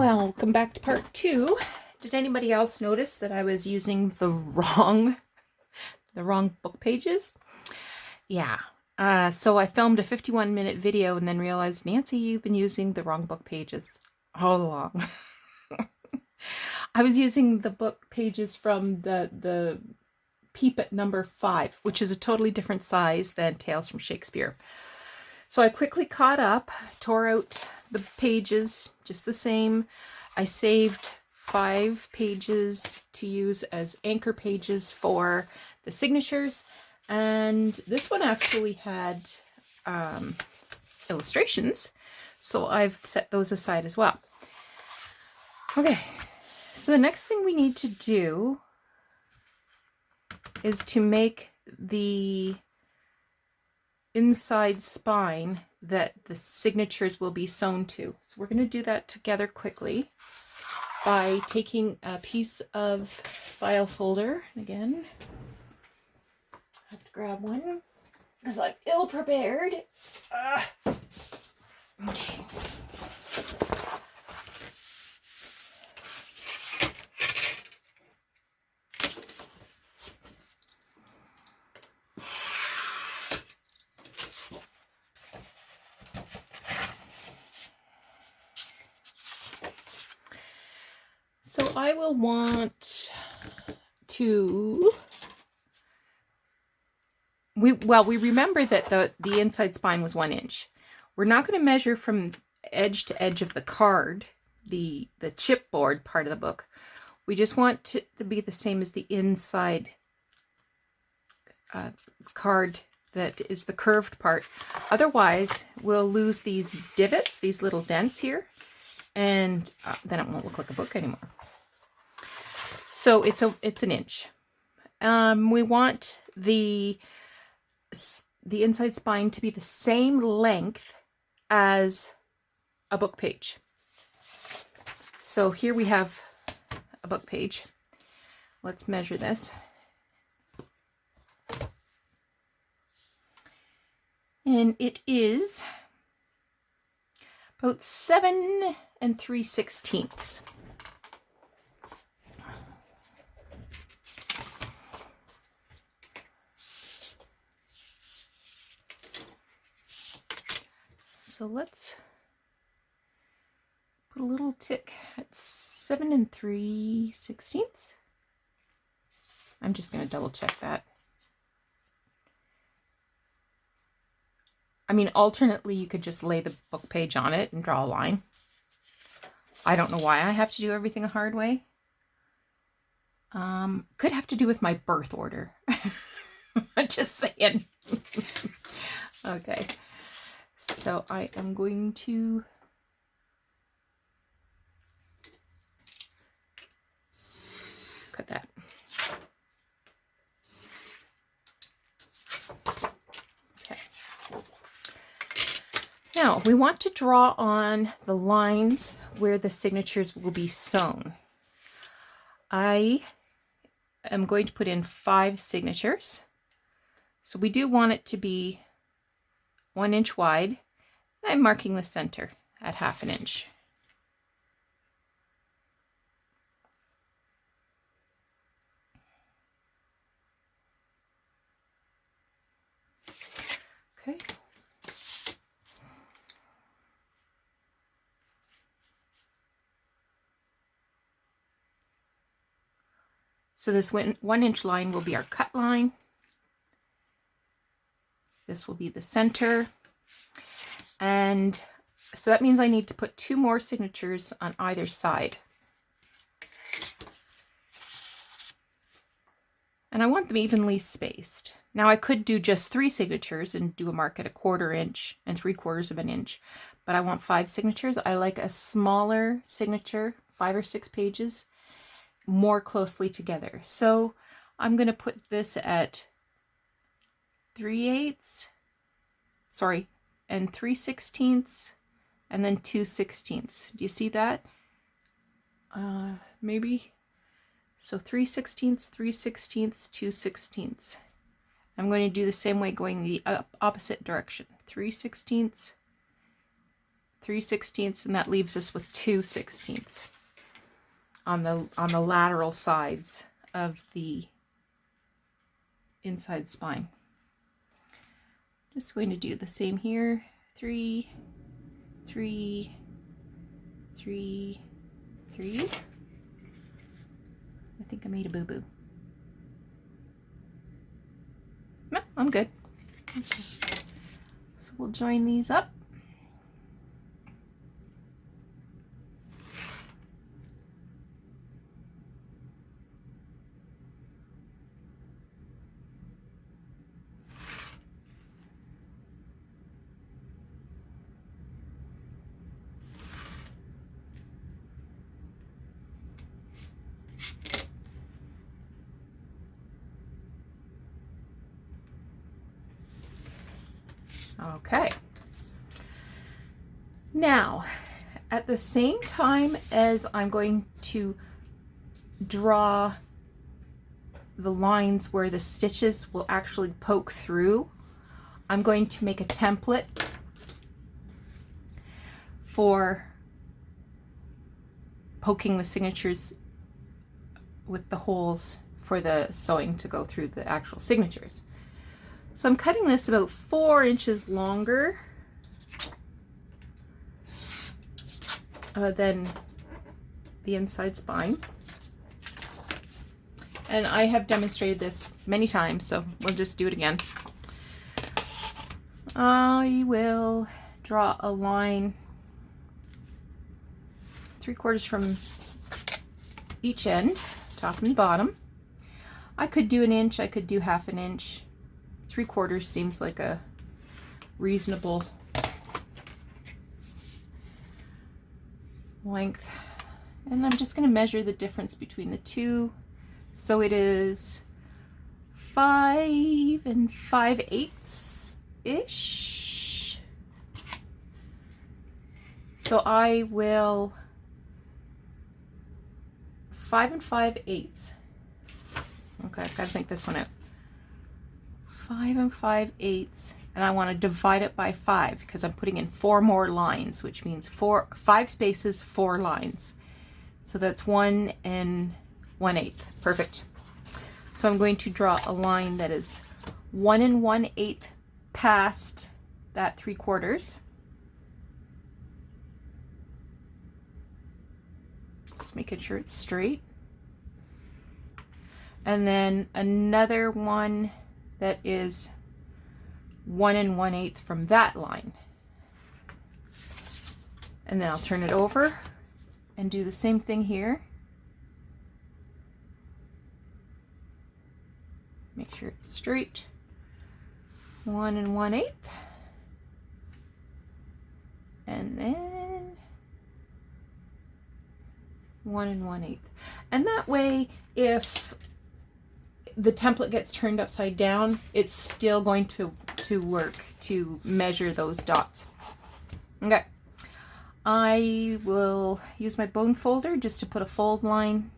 Welcome back to part 2. Did anybody else notice that I was using the wrong book pages? Yeah. So I filmed a 51-minute video and then realized, Nancy, you've been using the wrong book pages all along. I was using the book pages from the Peep at number 5, which is a totally different size than Tales from Shakespeare. So I quickly caught up, tore out the pages just the same. I saved 5 pages to use as anchor pages for the signatures, and this one actually had illustrations, so I've set those aside as well. Okay, so the next thing we need to do is to make the inside spine that the signatures will be sewn to. So we're going to do that together quickly by taking a piece of file folder. Again, I have to grab one because I'm ill prepared. Okay. So I will want to, we remember that the inside spine was 1 inch. We're not going to measure from edge to edge of the card, the chipboard part of the book. We just want it to be the same as the inside card that is the curved part. Otherwise, we'll lose these divots, these little dents here, and then it won't look like a book anymore. So it's 1 inch. We want the inside spine to be the same length as a book page. So here we have a book page. Let's measure this. And it is about 7 3/16. So let's put a little tick at 7 3/16. I'm just going to double check that. I mean, alternately, you could just lay the book page on it and draw a line. I don't know why I have to do everything a hard way. Could have to do with my birth order. Just saying. Okay. So I am going to cut that. Okay. Now we want to draw on the lines where the signatures will be sewn. I am going to put in 5 signatures. So we do want it to be 1 inch wide. I'm marking the center at 1/2 inch. Okay. So this 1 inch line will be our cut line. This will be the center. And so that means I need to put 2 more signatures on either side. And I want them evenly spaced. Now I could do just 3 signatures and do a mark at 1/4 inch and 3/4 of an inch, but I want 5 signatures. I like a smaller signature, 5 or 6 pages, more closely together. So I'm going to put this at 3/8, and 3/16, and then 2/16. Do you see that? Maybe. So 3/16, 3/16, 2/16. I'm going to do the same way going the opposite direction. 3/16, 3/16, and that leaves us with 2/16 on the lateral sides of the inside spine. Just going to do the same here. 3, 3, 3, 3. I think I made a boo-boo. No, I'm good. Okay. So we'll join these up. Okay. Now, at the same time as I'm going to draw the lines where the stitches will actually poke through, I'm going to make a template for poking the signatures with the holes for the sewing to go through the actual signatures. So I'm cutting this about 4 inches longer than the inside spine. And I have demonstrated this many times, so we'll just do it again. I will draw a line 3/4 from each end, top and bottom. I could do 1 inch, I could do 1/2 inch. 3/4 seems like a reasonable length. And I'm just going to measure the difference between the two. So it is 5 5/8-ish. So I will 5 5/8. Okay, I've got to think this one out. 5 5/8, and I want to divide it by 5 because I'm putting in 4 more lines, which means 5 spaces, 4 lines. So that's 1 1/8. Perfect. So I'm going to draw a line that is 1 1/8 past that 3/4. Just making sure it's straight. And then another one that is 1 1/8 from that line. And then I'll turn it over and do the same thing here. Make sure it's straight. 1 1/8. And then 1 1/8. And that way, if the template gets turned upside down, it's still going to work to measure those dots. Okay. I will use my bone folder just to put a fold line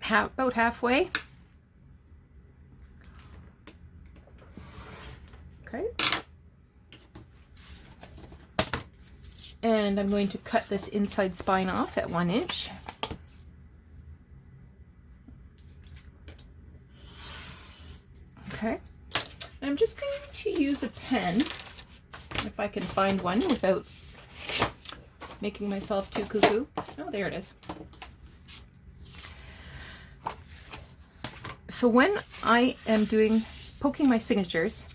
about halfway. Okay. And I'm going to cut this inside spine off at 1 inch. Okay. I'm just going to use a pen, if I can find one without making myself too cuckoo. Oh, there it is. So when I am poking my signatures,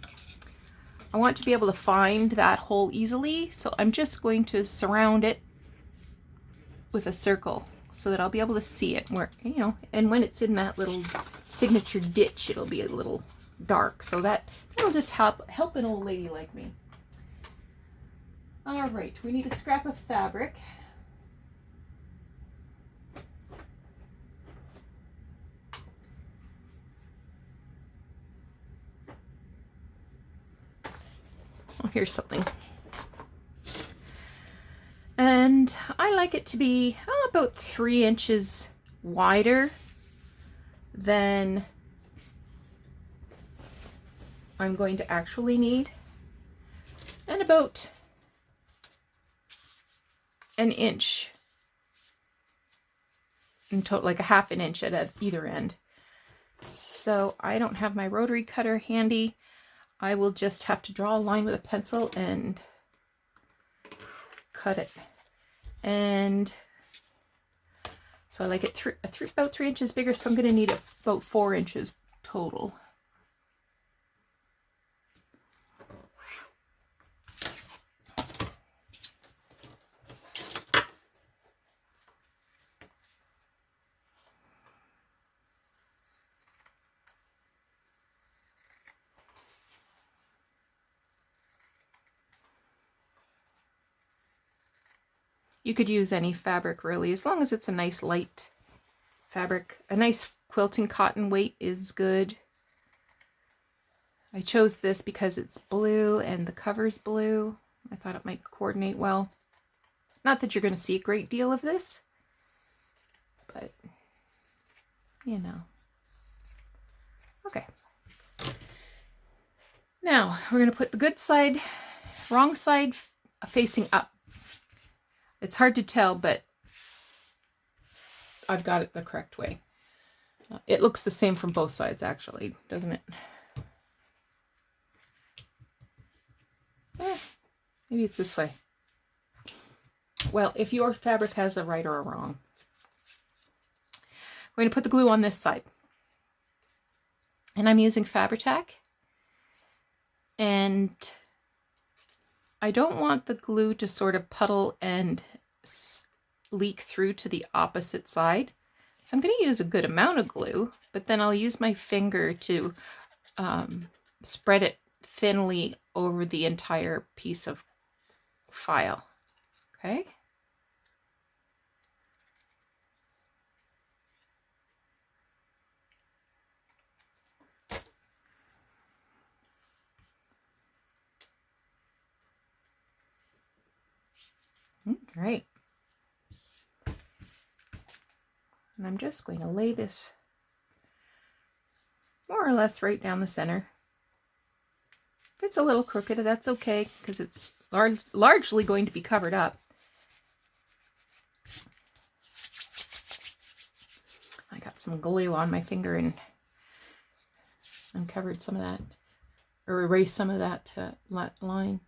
I want to be able to find that hole easily, so I'm just going to surround it with a circle so that I'll be able to see it where, and when it's in that little signature ditch, it'll be a little dark, so that'll just help an old lady like me. All right, we need a scrap of fabric. Oh, here's something. And I like it to be about 3 inches wider than I'm going to actually need, and about an inch in total, like a half an inch at either end. So I don't have my rotary cutter handy. I will just have to draw a line with a pencil and cut it. And so I like it about 3 inches bigger, so I'm going to need about 4 inches total. You could use any fabric really, as long as it's a nice light fabric. A nice quilting cotton weight is good. I chose this because it's blue and the cover's blue. I thought it might coordinate well. Not that you're going to see a great deal of this, but you know. Okay. Now we're going to put the good side, wrong side facing up. It's hard to tell, but I've got it the correct way. It looks the same from both sides, actually, doesn't it? Maybe it's this way. Well, if your fabric has a right or a wrong. We're going to put the glue on this side. And I'm using Fabri-Tac. And I don't want the glue to sort of puddle and leak through to the opposite side. So I'm going to use a good amount of glue, but then I'll use my finger to spread it thinly over the entire piece of file. Okay? Right. And I'm just going to lay this more or less right down the center. If it's a little crooked, that's okay, because it's largely going to be covered up. I got some glue on my finger and uncovered some of that, or erased some of that line.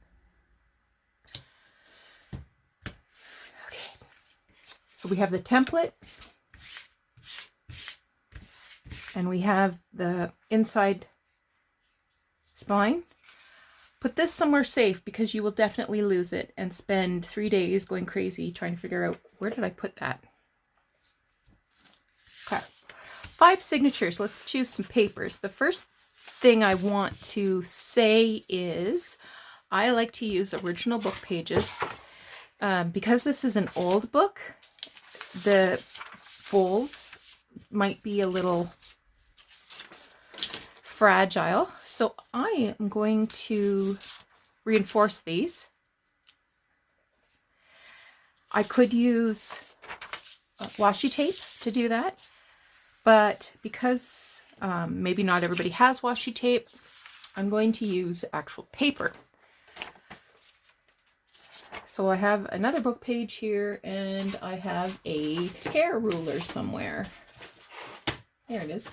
Okay, so we have the template, and we have the inside spine. Put this somewhere safe, because you will definitely lose it and spend 3 days going crazy trying to figure out, where did I put that? Okay. 5 signatures. Let's choose some papers. The first thing I want to say is I like to use original book pages. Because this is an old book, the folds might be a little fragile, so I am going to reinforce these. I could use washi tape to do that, but because maybe not everybody has washi tape, I'm going to use actual paper. So I have another book page here, and I have a tear ruler somewhere. There it is.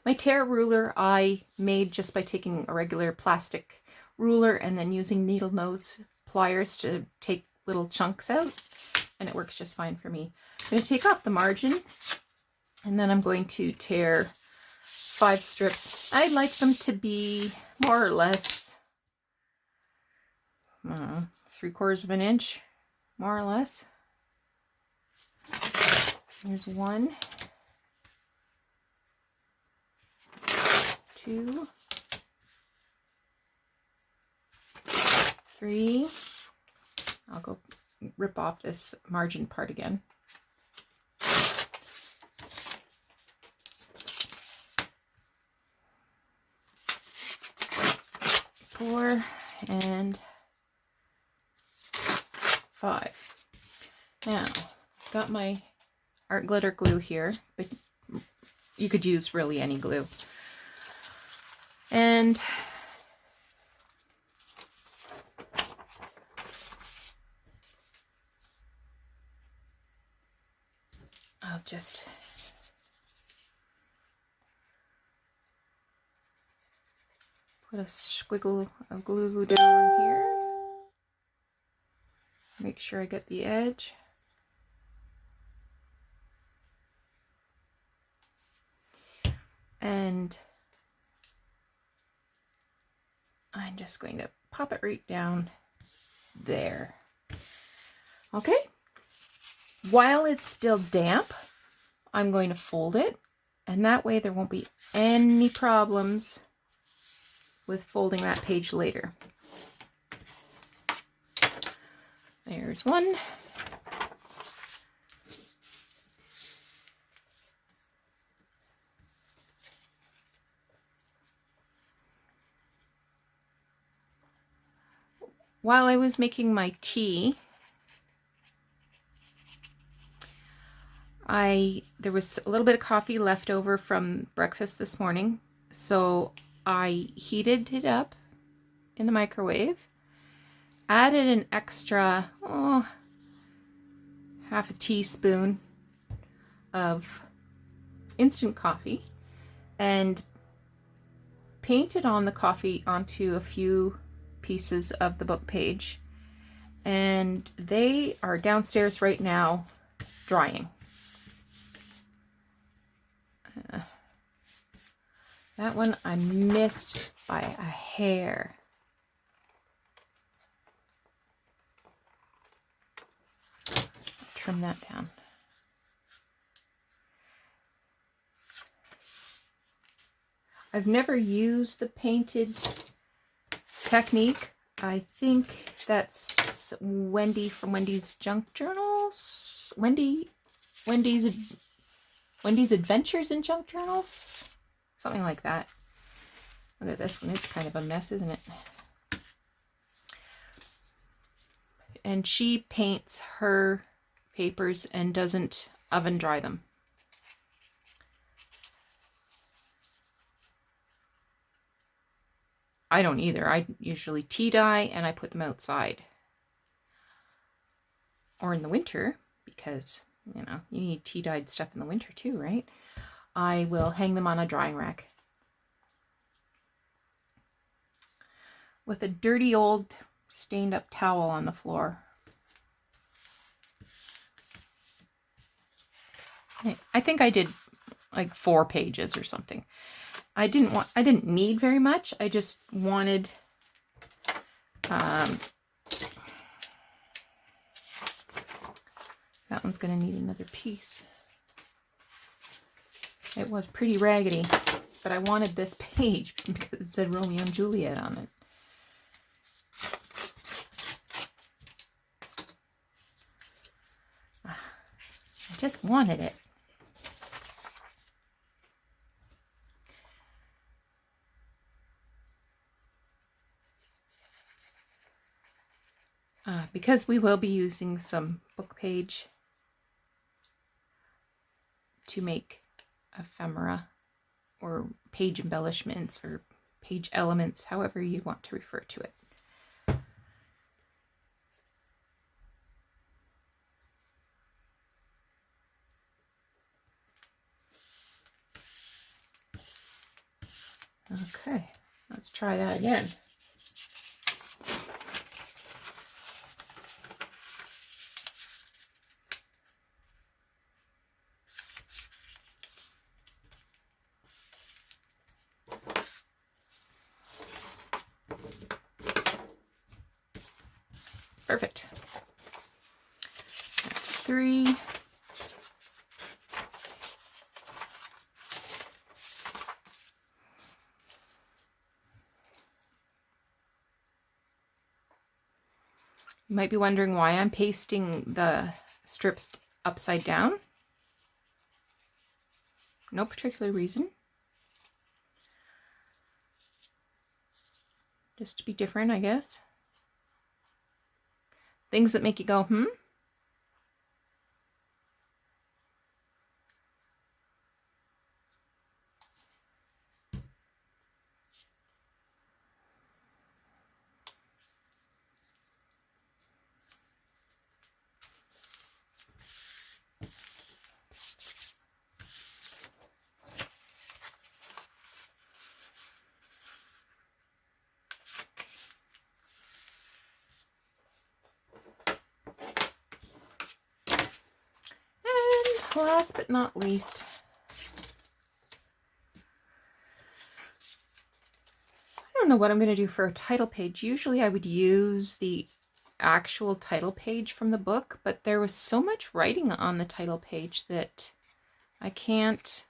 My tear ruler I made just by taking a regular plastic ruler and then using needle nose pliers to take little chunks out, and it works just fine for me. I'm going to take off the margin, and then I'm going to tear 5 strips. I'd like them to be more or less 3/4 of an inch, more or less. Here's 1, 2, 3. I'll go rip off this margin part again. 4 and 5. Now, got my art glitter glue here, but you could use really any glue. And I'll just put a squiggle of glue down here. Make sure I get the edge. And I'm just going to pop it right down there. Okay. While it's still damp, I'm going to fold it, and that way there won't be any problems with folding that page later. There's one. While I was making my tea, there was a little bit of coffee left over from breakfast this morning, so I heated it up in the microwave, added an extra half a teaspoon of instant coffee, and painted on the coffee onto a few pieces of the book page, and they are downstairs right now drying. That one I missed by a hair. Trim that down. I've never used the painted technique. I think that's Wendy from Wendy's Junk Journals. Wendy's Adventures in Junk Journals. Something like that. Look at this one. It's kind of a mess, isn't it? And she paints her papers and doesn't oven dry them. I don't either. I usually tea dye and I put them outside. Or in the winter, because, you know, you need tea dyed stuff in the winter too, right? I will hang them on a drying rack. With a dirty old stained up towel on the floor. I think I did like 4 pages or something. I didn't need very much. I just wanted that one's going to need another piece. It was pretty raggedy, but I wanted this page because it said Romeo and Juliet on it. I just wanted it. Because we will be using some book page to make ephemera or page embellishments or page elements, however you want to refer to it. Okay, let's try that again. Perfect. That's 3. You might be wondering why I'm pasting the strips upside down. No particular reason. Just to be different, I guess. Things that make you go, hmm? last but not least, I don't know what I'm going to do for a title page. Usually I would use the actual title page from the book, but there was so much writing on the title page that I can't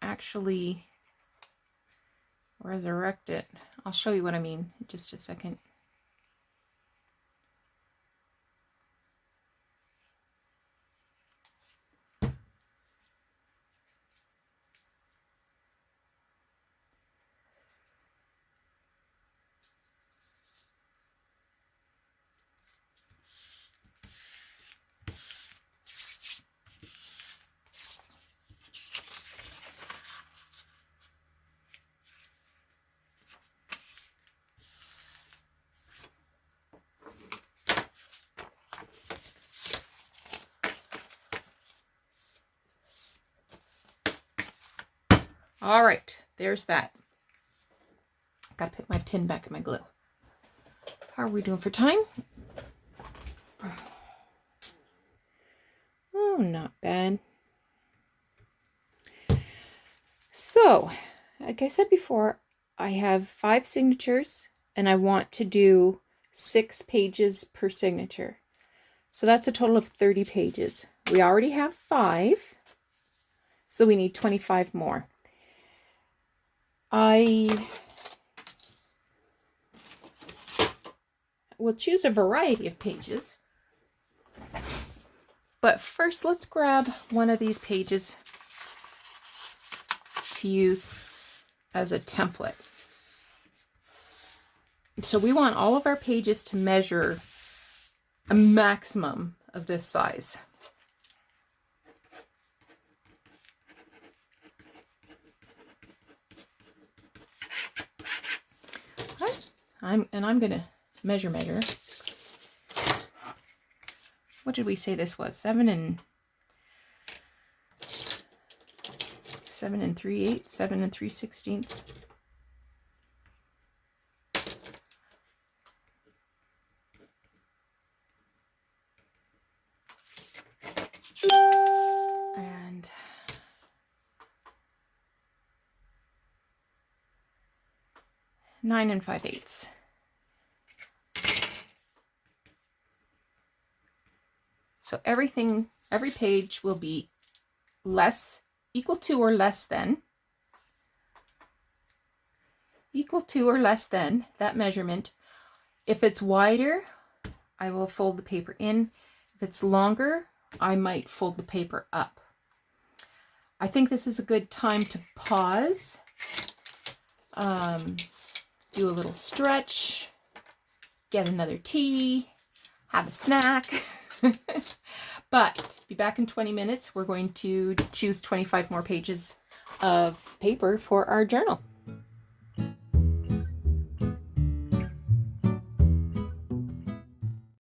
actually resurrect it. I'll show you what I mean in just a second. All right, there's that. Got to put my pin back in my glue. How are we doing for time? Oh, not bad. So, like I said before, I have 5 signatures and I want to do 6 pages per signature. So that's a total of 30 pages. We already have 5, so we need 25 more. I will choose a variety of pages, but first let's grab one of these pages to use as a template. So we want all of our pages to measure a maximum of this size. I'm going to measure. What did we say this was? 7 and 3/8, 7 and 3/16. And 9 and 5/8. So every page will be equal to or less than that measurement. If it's wider, I will fold the paper in. If it's longer, I might fold the paper up. I think this is a good time to pause, do a little stretch, get another tea, have a snack. But be back in 20 minutes. We're going to choose 25 more pages of paper for our journal.